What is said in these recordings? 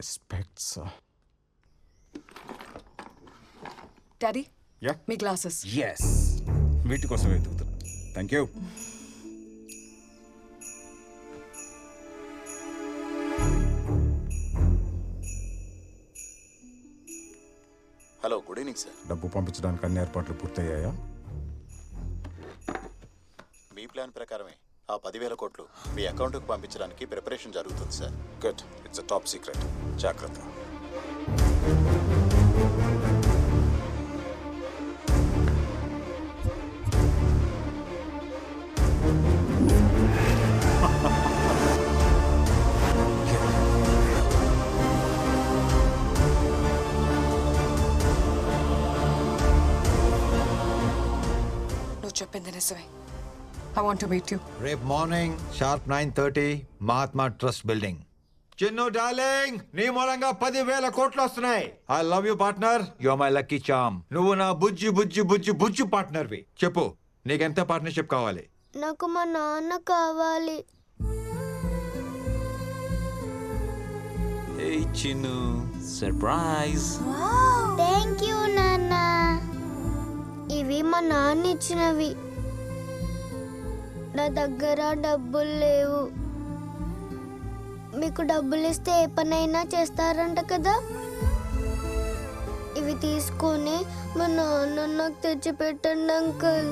Specs. Daddy yeah మీ glasses. Yes, వీటి కోసం వెతుకుతున్నా. Thank you. Hello, good evening sir. డబ్బు పంపించడానికి అన్ని ఏర్పాట్లు పూర్తయ్యాయా? మీ ప్లాన్ ప్రకారమే ఆ 10,000 కోట్లు మీ అకౌంట్కి పంపించడానికి ప్రిపరేషన్ జరుగుతుంది sir. Good, it's a top secret. జాగ్రత్త. నువ్వు చెప్పింది నిజమే. I want to meet you. రేపు morning sharp 9:30 Mahatma trust building. Chinnu darling, నీ మూలంగా 10,000 కోట్లు వస్తున్నాయి. I love you partner, you are my lucky charm. నువ్వు నా బుజ్జి బుజ్జి బుజ్జి బుజ్జి పార్ట్నర్వి. చెప్పు, నీకెంత పార్ట్నర్షిప్ కావాలి? నాకు మా నాన్న కావాలి. Hey Chinu, surprise. Thank you నాన్న. ఇవి మా నాన్న ఇచ్చినవి. నా దగ్గర డబ్బులు లేవు. మీకు డబ్బులు ఇస్తే ఏ పనైనా చేస్తారంట కదా. ఇవి తీసుకొని మా నాన్న నాకు తెచ్చి పెట్టండి అంకుల్.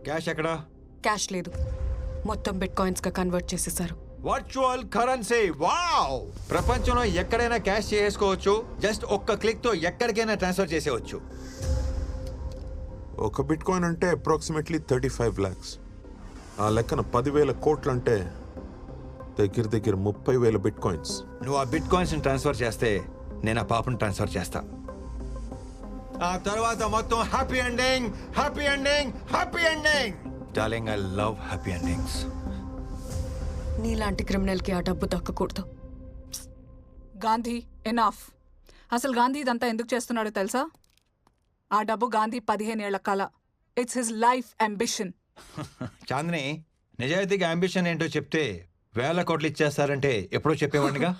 క్యాష్ ఎక్కడా? క్యాష్ లేదు, మొత్తం బిట్ కాయిన్స్ గా కన్వర్ట్ చేసేసారు. Virtual currency. వావ్! ప్రపంచంలో ఎక్కడైనా క్యాష్ చేసుకోవచ్చు. జస్ట్ ఒక్క క్లిక్ తో ఎక్కడికైనా ట్రాన్స్ఫర్ చేసేవచ్చు. ఒక బిట్ కాయిన్ అంటే అప్రాక్సిమేట్లీ 35 lakhs. ఆ లెక్కన 10,000 కోట్లు అంటే దగ్గర దగ్గర 30,000 బిట్ కాయిన్స్. నువ్వు ఆ బిట్ కాయిన్స్ ట్రాన్స్ఫర్ చేస్తే నేను ఆ పాపను ట్రాన్స్ఫర్ చేస్తా. ఆ తర్వాత మొత్తం happy ending, happy ending, happy ending. Darling, I love happy endings. నీలాంటి క్రిమినల్ కి ఆ డబ్బు దక్కకూడదు. గాంధీ, ఎనాఫ్. అసలు గాంధీ ఇదంతా ఎందుకు చేస్తున్నాడో తెలుసా? ఆ డబ్బు గాంధీ 15 ఏళ్ల కల. It's his life ambition. Chandini, నిజాయితీగా అంబిషన్ ఏంటో చెప్తే 1,000 కోట్లు ఇచ్చేస్తారంటే ఎప్పుడో చెప్పేవాడిగా.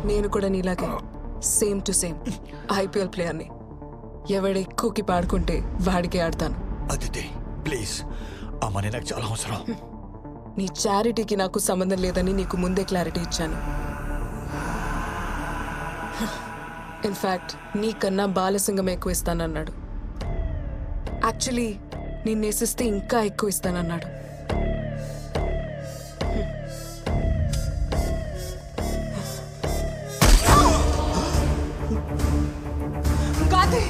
నేను కూడా నీలాగే సేమ్ టు సేమ్ ఐపీఎల్ ప్లేయర్ని. ఎవడు ఎక్కువకి పాడుకుంటే వాడికే ఆడతాను. అదితి ప్లీజ్, ఆ మనీ నాకు చాలా అవసరం. నీ చారిటీకి నాకు సంబంధం లేదని నీకు ముందే క్లారిటీ ఇచ్చాను. ఇన్ఫ్యాక్ట్ నీకన్నా బాలసింగం ఎక్కువ ఇస్తానన్నాడు. యాక్చువల్లీ నేను నేసిస్తే ఇంకా ఎక్కువ ఇస్తానన్నాడు. గాంధీ,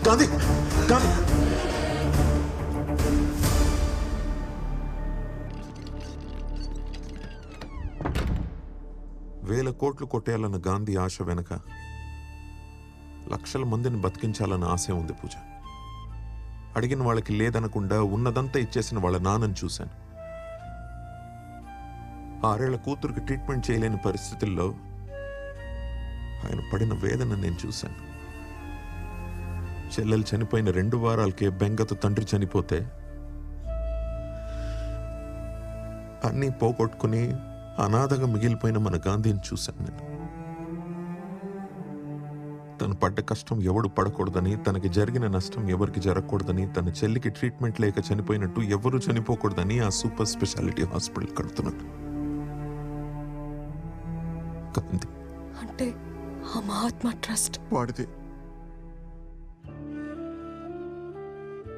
గాంధీ, గాంధీ. వేల కోట్లు కొట్టేయాలన్న గాంధీ ఆశ వెనక లక్షల మందిని బతికించాలన్న ఆశ ఉంది పూజ. అడిగిన వాళ్ళకి లేదనకుండా ఉన్నదంతా ఇచ్చేసిన వాళ్ళ నాన్నని చూశాను. 6 ఏళ్ల కూతురికి ట్రీట్మెంట్ చేయలేని పరిస్థితుల్లో ఆయన పడిన వేదన నేను చూశాను. చెల్లెలు చనిపోయిన 2 వారాలకే బెంగతో తండ్రి చనిపోతే అన్నీ పోగొట్టుకుని అనాథగా మిగిలిపోయిన మన గాంధీని చూశాను నేను. తను పడ్డ కష్టం ఎవడు పడకూడదని, తనకి జరిగిన నష్టం ఎవరికి జరగకూడదని, తన చెల్లికి ట్రీట్మెంట్ లేక చనిపోయినట్టు ఎవరు చనిపోకూడదని ఆ సూపర్ స్పెషాలిటీ హాస్పిటల్ కడుతున్నాడు. గాంధీ అంటే ఆ మహాత్మా ట్రస్ట్ వాడితే.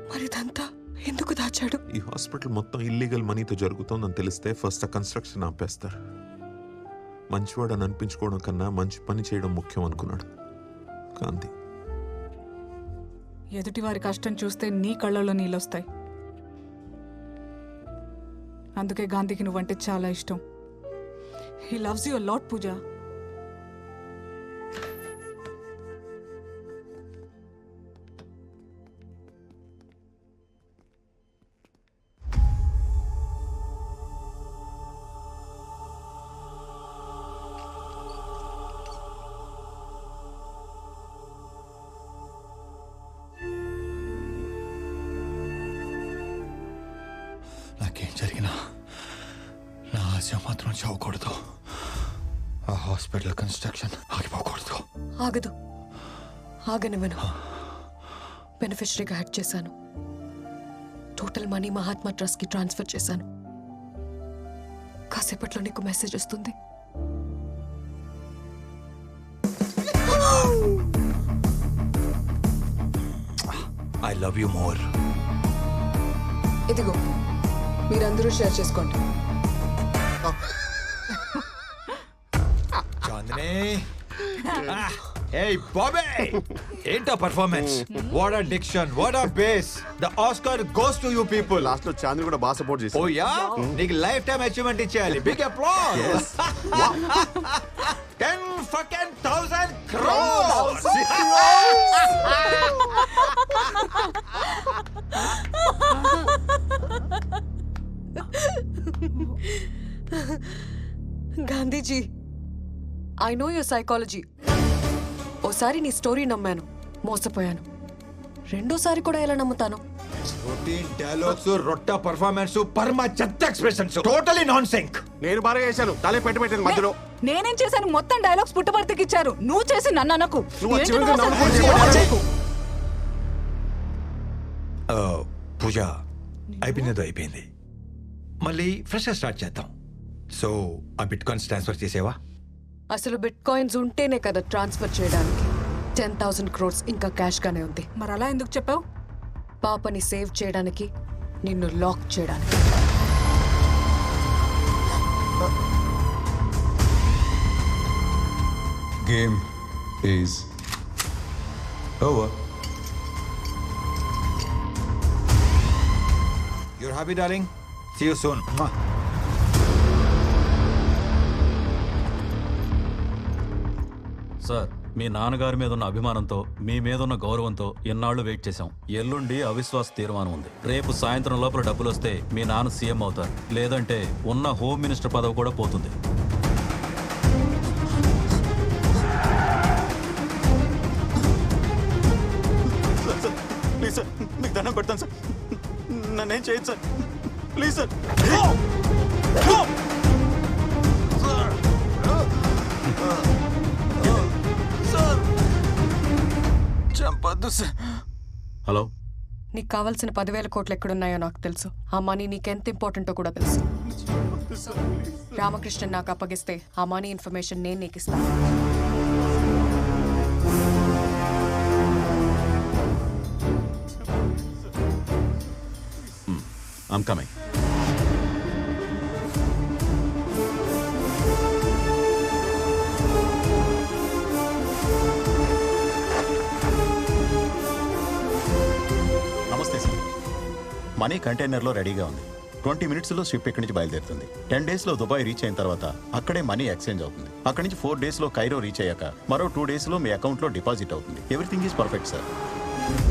మరి ఇదంతా ఎందుకు దాచాడు? ఈ హాస్పిటల్ మొత్తం ఇల్లీగల్ మనీతో జరుగుతోందని తెలిస్తే ఫస్ట్ ఆ కన్స్ట్రక్షన్ ఆపేస్తారు. మంచివాడని అనిపించుకోవడం కన్నా మంచి పని చేయడం ముఖ్యం అనుకున్నాడు గాంధీ. ఎదుటివారి కష్టం చూస్తే నీ కళ్ళలో నీళ్ళొస్తాయి. అందుకే గాంధీకి నువ్వంటే చాలా ఇష్టం. He loves you a lot, Pooja. నాకేం జరిగినా నా ఆశ మాత్రం చావకూడదు. ఆ హాస్పిటల్ కన్స్ట్రక్షన్ ఆగిపోకూడదు. ఆగదు, ఆగనివ్వను. బెనిఫిషరీగా యాడ్ చేశాను. టోటల్ మనీ మహాత్మా ట్రస్ట్కి ట్రాన్స్ఫర్ చేశాను. కాసేపట్లో నీకు మెసేజ్ వస్తుంది. I love you more. ఇదిగో, మీరందరూ షేర్ చేసుకోండి. చాందిని, hey Bobby, ఏంటా performance? What a diction, what a bass. The Oscar goes to you people. Last లో చాంద్ని కూడా బాగా సపోర్ట్ చేశారు. ఓ యా, నీకు లైఫ్ టైం అచీవ్మెంట్ ఇచ్చేయాలి. Big applause. 10,000 crores. Gandhiji, I know your psychology. ఓసారి నీ స్టోరీ నమ్మాను, మోసపోయాను. రెండోసారి కూడా ఎలా నమ్ముతాను? రొటీన్ డైలాగ్స్, రొట్ట పర్ఫార్మెన్స్, పరమ చెత్త ఎక్స్ప్రెషన్స్, టోటలీ నాన్ సింక్. నేను బాగా చేశాను, తలే పెట్టాను మధ్యలో. నేనేం చేశాను? మొత్తం డైలాగ్స్ పుట్టబర్తికి ఇచ్చారు. నువ్వు చేసి నన్ను అనకు. నువ్వు ఏంటి చివరికి నువ్వు నన్ను అసలు పూజ చేయకు. పూజ అయిపోయిందో అయిపోయింది. మళ్ళీ ఫ్రెష్ స్టార్ట్ చేద్దాం. సో ఆ బిట్ కాయిన్స్ ట్రాన్స్ఫర్ చేసేవా? అసలు బిట్ కాయిన్స్ ఉంటేనే కదా ట్రాన్స్ఫర్ చేయడానికి. 10,000 crores ఇంకా క్యాష్ గానే ఉంది. మరి అలా ఎందుకు చెప్పావు? పాపని సేవ్ చేయడానికి, నిన్ను లాక్ చేయడానికి. Game is over. You're happy, darling? See you soon. Sir, మీ నాన్నగారి మీద ఉన్న అభిమానంతో, మీ మీద ఉన్న గౌరవంతో ఇన్నాళ్లు వెయిట్ చేశాం. ఎల్లుండి అవిశ్వాస తీర్మానం ఉంది. రేపు సాయంత్రం లోపల డబ్బులు వస్తే మీ నాన్న సీఎం అవుతారు. లేదంటే ఉన్న హోమ్ మినిస్టర్ పదవి కూడా పోతుంది. ప్లీజ్ సార్, మీకు దండం పెడతాను సార్. నన్నేం చేయదు సార్, ప్లీజ్ సార్. చంపద్దు సార్. హలో, నీకు కావాల్సిన 10,000 కోట్లు ఎక్కడున్నాయో నాకు తెలుసు. ఆ మనీ నీకెంత ఇంపార్టెంటో కూడా తెలుసు. రామకృష్ణన్ నాకు అప్పగిస్తే ఆ మనీ ఇన్ఫర్మేషన్ నేను నీకు ఇస్తాను. I'm coming. నమస్తే సార్. మనీ కంటైనర్లో రెడీగా ఉంది. 20 మినిట్స్లో షిప్ ఇక్కడి నుంచి బయలుదేరుతుంది. 10 డేస్లో దుబాయ్ రీచ్ అయిన తర్వాత అక్కడే మనీ ఎక్స్చేంజ్ అవుతుంది. అక్కడి నుంచి 4 డేస్లో కైరో రీచ్ అయ్యాక మరో 2 డేస్లో మీ అకౌంట్లో డిపాజిట్ అవుతుంది. Everything is perfect sir.